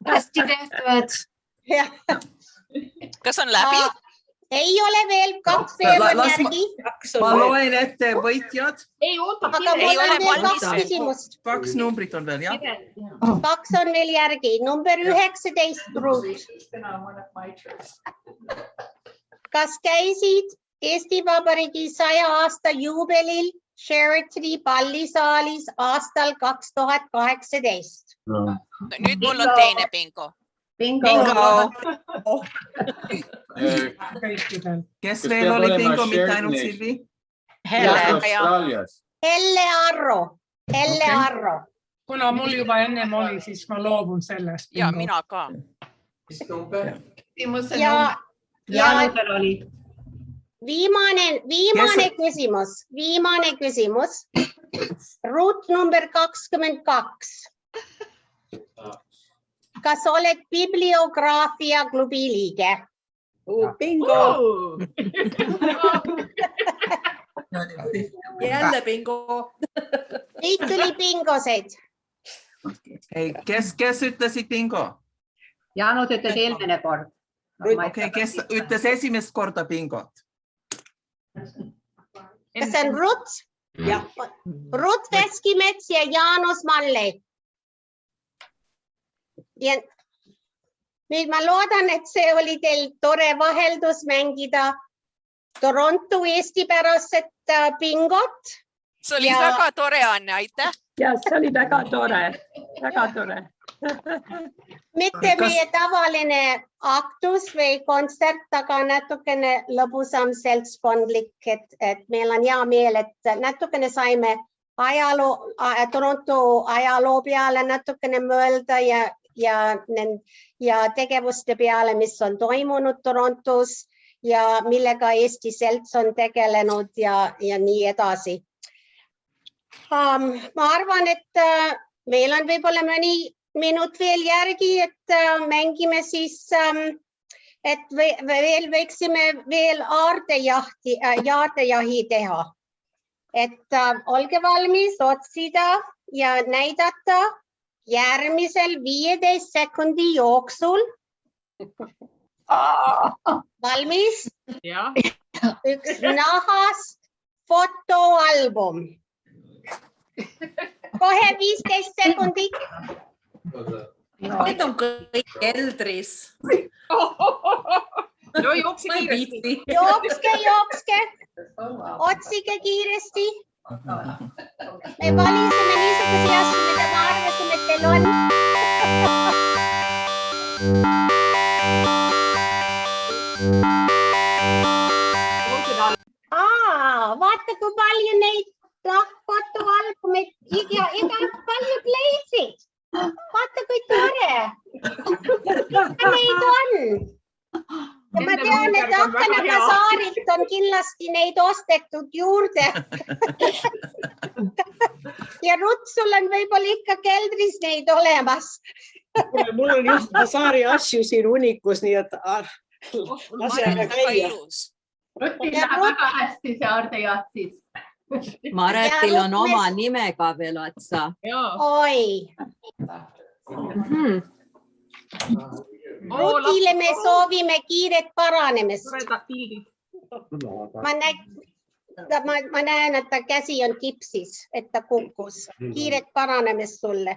Hästi tehtud. Kas on läbi? Ei ole veel, 2 päeva järgi. Ma loen ette võitjad. Aga mul on veel 2 küsimust. 2 numbrit on veel, jah? 2 on veel järgi. Number 19 Ruut. Kas käisid Eesti Vabariigi 100 aasta juubelil Sheraton pallisaalis aastal 2018? Nüüd mul on teine bingo. Bingo. Kes veel oli bingo, mitte ainult Silvi? Helle Arro. Kuna mul juba ennem oli, siis ma loobun sellest. Ja mina ka. Jaanusel oli. Viimane küsimus. Ruut number 22. Kas oled bibliograafia klubi liige? Bingo! Jälle bingo! Kõik tuli bingosed. Kes ütlesid bingo? Jaanus ütles eelmine kord. Okei, kes ütles esimest korda bingot? Kas on Ruut? Ruut Veskimets ja Jaanus Malle. Ja nüüd ma loodan, et see oli teil tore vaheldus mängida Toronto Eesti pärast, et bingot. See oli väga tore, Anne, aitäh. Ja see oli väga tore. Mitte meie tavaline aktus või kontsert, aga natukene lõbusam seltskondlik, et meil on hea meel, et natukene saime Toronto ajaloo peale natukene mõelda ja tegevuste peale, mis on toimunud Torontos ja millega Eesti Selts on tegelenud ja nii edasi. Ma arvan, et meil on võib-olla mõni minut veel järgi, et mängime siis, et veel võiksime veel aardejahi teha. Et olge valmis otsida ja näidata järgmisel 15 sekundi jooksul. Valmis? Üks nahast fotoalbum. Kohe 15 sekundit. Need on kõik keldris. No jookse kiiresti. Jookske. Otsige kiiresti. Me valisime niisuguse asju, mida me arvasime, et teil on. Vaata, kui palju neid fotoalbumeid ja paljud leidsid. Vaata, kui tore. Neid on. Ja ma tean, et Akanaga saarilt on kindlasti neid ostetud juurde. Ja Rutsul on võib-olla ikka keldris neid olemas. Mul on just saari asju siin unikus, nii et laseme käia. Rutil läheb väga hästi see aardejaht siis. Maretil on oma nimega veel otsa. Oi. Rutile me soovime kiiret paranemist. Ma näen, et ta käsi on kipsis, et ta kukkus. Kiiret paranemist sulle.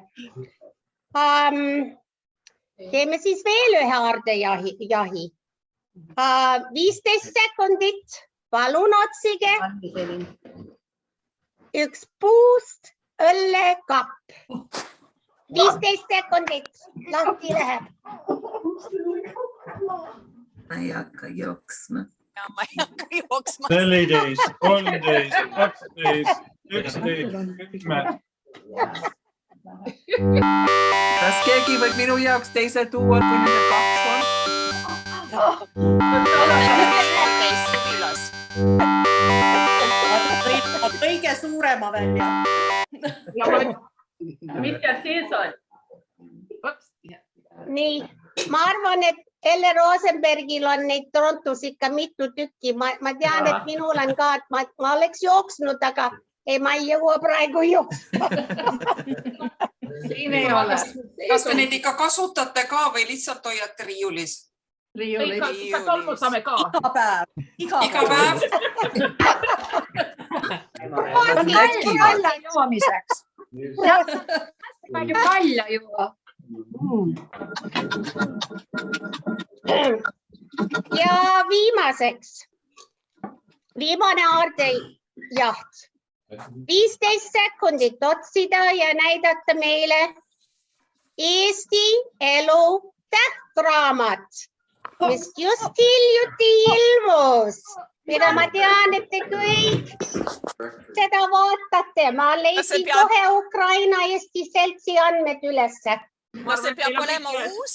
Teeme siis veel ühe aardejahi. 15 sekundit. Palun otsige. Üks puust õllekapp. 15 sekundit. Lahti läheb. Ma ei hakka jooksma. 14, 13, 12, 11, 10. Kas keegi võib minu jaoks teise tuua, kui nende kaks on? Kõige suurema välja. Mis seal sees on? Nii, ma arvan, et Elle Rosenbergil on neid Torontos ikka mitu tükki. Ma tean, et minul on ka, et ma oleks jooksnud, aga ma ei jõua praegu jooksma. Siin ei ole. Kas te neid ikka kasutate ka või lihtsalt hoiate riiulis? Ikka tolmutame ka. Iga päev? Kalja joomiseks. Palju kalja juua. Ja viimaseks. Viimane aardejaht. 15 sekundit otsida ja näidata meile Eesti elu tähtraamat, mis just hiljuti ilmus. Mida ma tean, et te kõik seda vaatate. Ma leidsin kohe Ukraina Eesti Seltsi andmed ülesse. Kas see peab olema uus?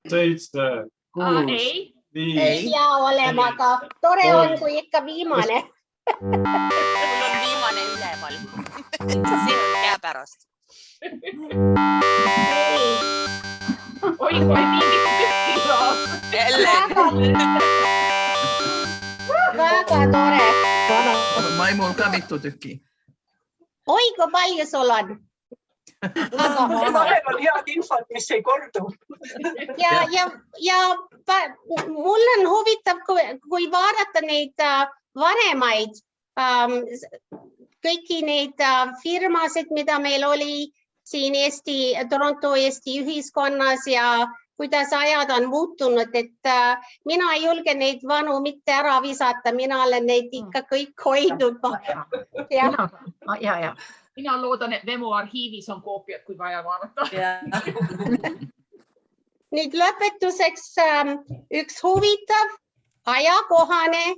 7, 6, 5. Ei pea olema, aga tore on, kui ikka viimane. Mul on viimane üleval. See on käepärast. Oi, kui mingit Väga tore. Maimul ka mitu tükki. Oi, kui palju sul on. Vahel on head infot, mis ei kordu. Ja mul on huvitav, kui vaadata neid vanemaid, kõiki neid firmasid, mida meil oli siin Toronto Eesti ühiskonnas ja kuidas ajad on muutunud, et mina ei julge neid vanu mitte ära visata, mina olen neid ikka kõik hoidnud. Ja. Mina loodan, et Vemo arhiivis on koopiad, kui vaja vaadata. Nüüd lõpetuseks üks huvitav, ajakohane.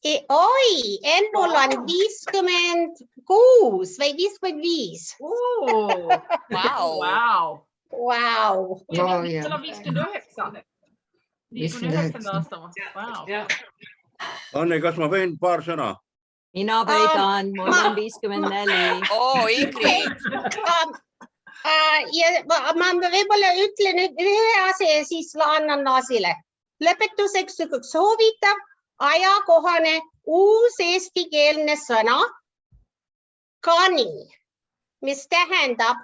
Oi, Ennul on 56 või 55. Wow. Seal on 59. 59 aastama. Anne, kas ma võin paar sõna? Mina võidan, mul on 54. Ingrid. Ma võib-olla ütlen ühe asja ja siis annan Laasile. Lõpetuseks üks huvitav, ajakohane uus eestikeelne sõna kani, mis tähendab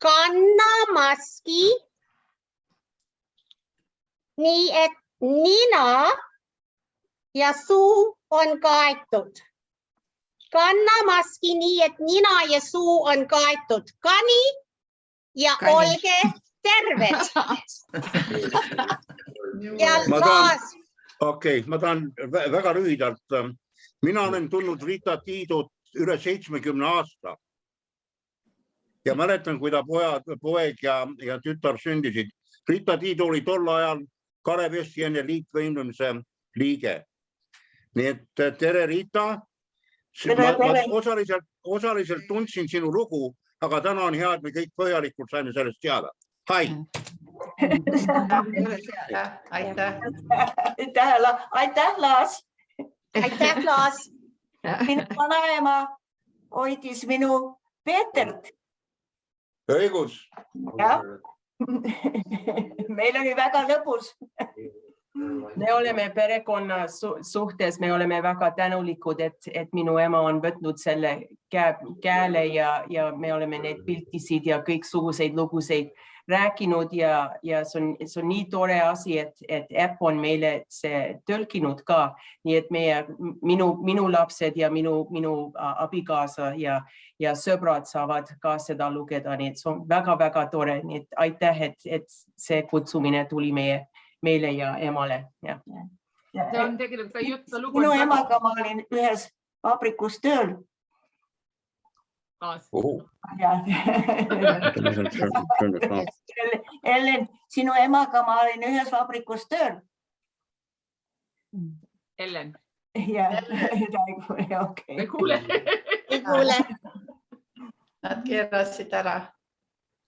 kanna maski, nii et nina ja suu on kaetud. Kanna maski nii, et nina ja suu on kaetud. Kani ja olge terved. Ja Laas. Okei, ma tahan väga lühidalt. Mina olen tulnud Rita Tiidut üle 70 aasta. Ja mäletan, kui ta poeg ja tütar sündisid. Rita Tiidu oli tol ajal Kalev Eesti liitvõimlemise liige. Nii et tere, Rita. Ma osaliselt tundsin sinu lugu, aga täna on hea, et me kõik põhjalikult saime sellest teada. Hai! Aitäh, Laas. Aitäh, Laas. Minu vanaema hoidis minu Peetert. Õigus. Meil oli väga lõbus. Me oleme perekonna suhtes, me oleme väga tänulikud, et minu ema on võtnud selle käele ja me oleme need piltisid ja kõik suguseid luguseid rääkinud ja see on nii tore asi, et äpp on meile see tõlkinud ka. Nii et minu lapsed ja minu abikaasa ja sõbrad saavad ka seda lugeda. Nii et see on väga-väga tore. Nii et aitäh, et see kutsumine tuli meile ja emale. See on tegelikult juttu lugu. Minu emaga ma olin ühes vabrikus tööl. Ellen, sinu emaga ma olin ühes vabrikus tööl. Ellen. Jah, okei. Ei kuule. Ei kuule. Nad keerasid ära.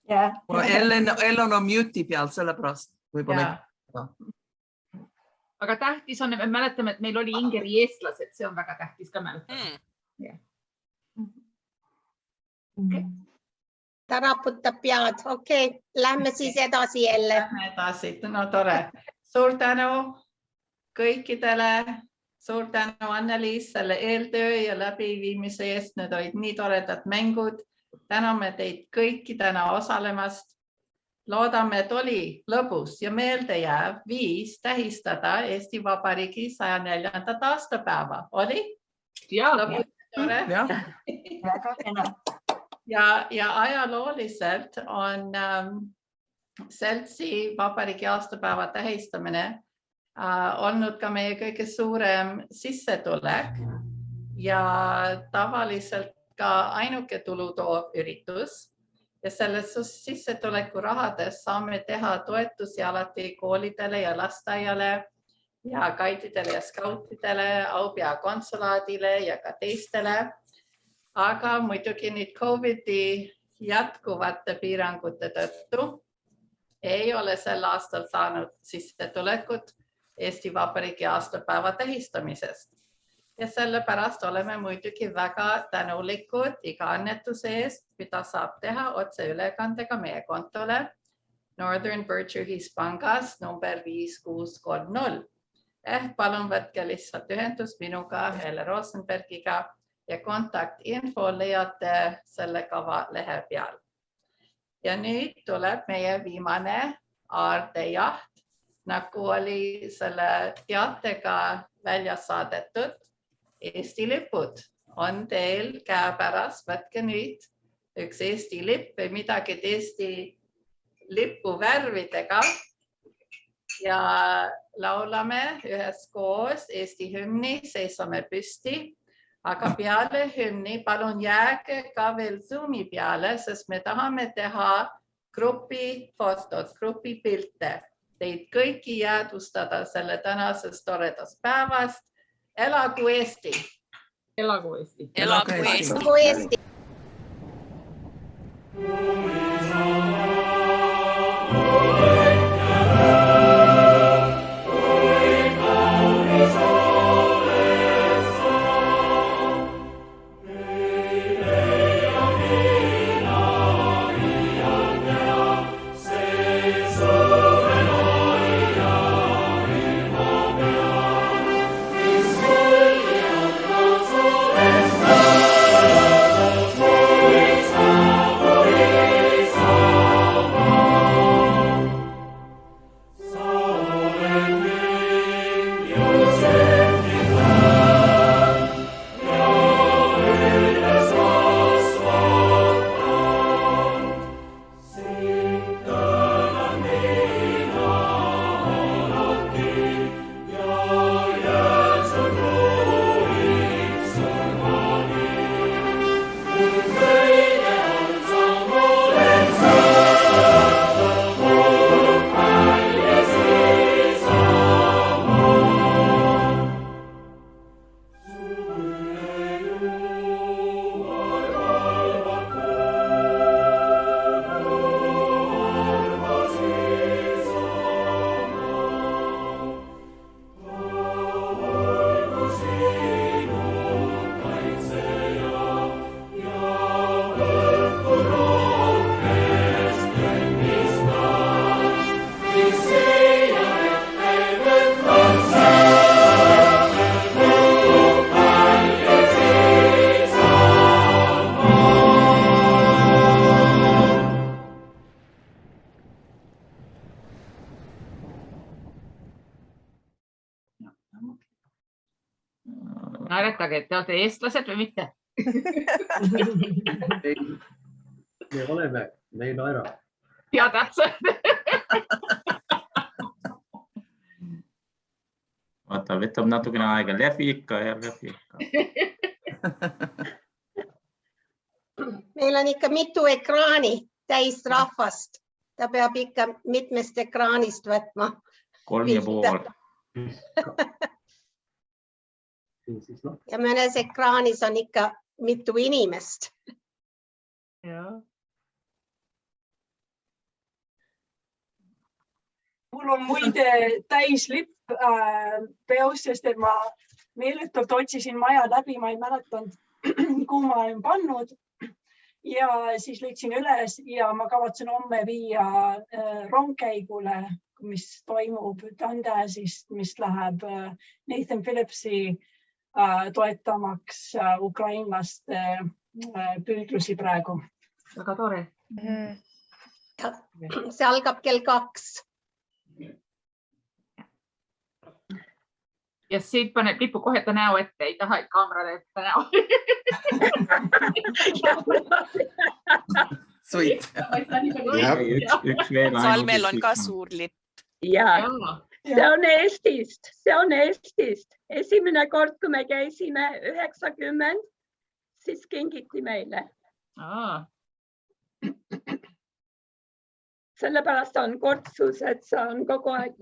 Ellen on mute'i peal sellepärast. Aga tähtis on, me mäletame, et meil oli Ingeri eestlased, see on väga tähtis ka mäletada. Ta raputab pead. Okei, lähme siis edasi jälle. Lähme edasi, no tore. Suur tänu kõikidele. Suur tänu Anneliis selle eeltöö ja läbiviimise eest. Need olid nii toredad mängud. Täname teid kõiki täna osalemast. Loodame, et oli lõbus ja meeldejääv viis tähistada Eesti Vabariigi 104. aastapäeva. Oli? Lõbus tore. Väga kena. Ja ajalooliselt on seltsi Vabariigi aastapäeva tähistamine olnud ka meie kõige suurem sissetulek ja tavaliselt ka ainuke tulutoov üritus. Ja selles sissetuleku rahades saame teha toetusi alati koolidele ja lasteaiale ja guididele ja skautidele, Aupea konsulaadile ja ka teistele. Aga muidugi nüüd COVID-i jätkuvate piirangute tõttu ei ole sel aastal saanud sissetulekut Eesti Vabariigi aastapäeva tähistamisest. Ja sellepärast oleme muidugi väga tänulikud iga annetuse eest, mida saab teha otseülekandega meie kontole Northern Virtue Hispangas number 5630. Palun võtke lihtsalt ühendust minuga, Helle Rosenbergiga ja kontaktinfo leiate selle kava lehe peal. Ja nüüd tuleb meie viimane aardejaht, nagu oli selle teatega välja saadetud. Eesti lipud on teil käepärast, võtke nüüd üks Eesti lipp või midagi Eesti lipuvärvidega ja laulame üheskoos Eesti hümni, seisame püsti, aga peale hümni palun jääge ka veel Zoomi peale, sest me tahame teha grupifotod, grupipilte, teid kõiki jäädvustada selle tänasest toredast päevast. Elagu Eesti! Elagu Eesti! Elagu Eesti! Elagu Eesti! Naeratage, et te olete eestlased või mitte? Me oleme, me ei naera. Ja täpselt. Vaata, võtab natukene aega, läbi ikka ja läbi ikka. Meil on ikka mitu ekraani täis rahvast. Ta peab ikka mitmest ekraanist võtma. 3,5. Ja mõnes ekraanis on ikka mitu inimest. Mul on muide täis lipp peos, sest et ma meeletult otsisin maja läbi, ma ei mäletanud, kuhu ma olen pannud. Ja siis leidsin üles ja ma kavatsen homme viia rongkäigule, mis toimub Dundaasist, mis läheb Nathan Phillipsi toetamaks ukrainlaste püüdlusi praegu. Väga tore. See algab kell 2. Ja siit paneb lipu kohe ta näo ette, ei taha, et kaamera teeb ta näo. Suit. Salmel on ka suur lipp. Ja, see on Eestist. Esimene kord, kui me käisime 90, siis kingiti meile. Sellepärast on kortsus, et see on kogu aeg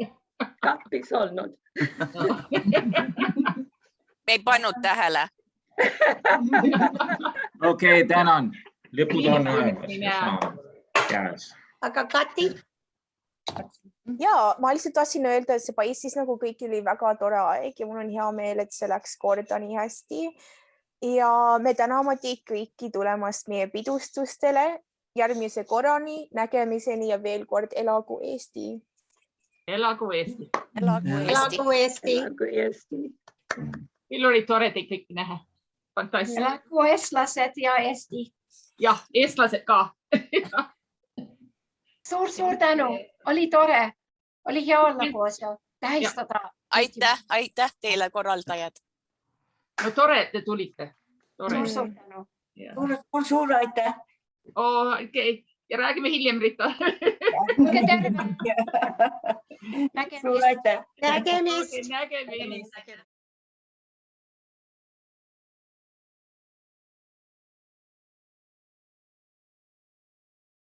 kapis olnud. Me ei pannud tähele. Okei, tänan. Lipud on käes. Aga Kati? Ja, ma lihtsalt tahtsin öelda, et see Paistis nagu kõik oli väga tore aeg ja mul on hea meel, et see läks korda nii hästi. Ja me täname teid kõiki tulemast meie pidustustele. Järgmise korrani, nägemiseni ja veel kord elagu Eesti. Elagu Eesti. Elagu Eesti. Meil oli tore teid kõiki näha. Fantastia. Elagu eestlased ja Eesti. Jah, eestlased ka. Suur tänu. Oli tore. Oli hea olla koos ja tähistada. Aitäh teile korraldajad. No tore, et te tulite. Suur tänu. Suur aitäh. Okei, ja räägime hiljem, Rita. Nägemist. suur aitäh. Nägemist. Nägemist.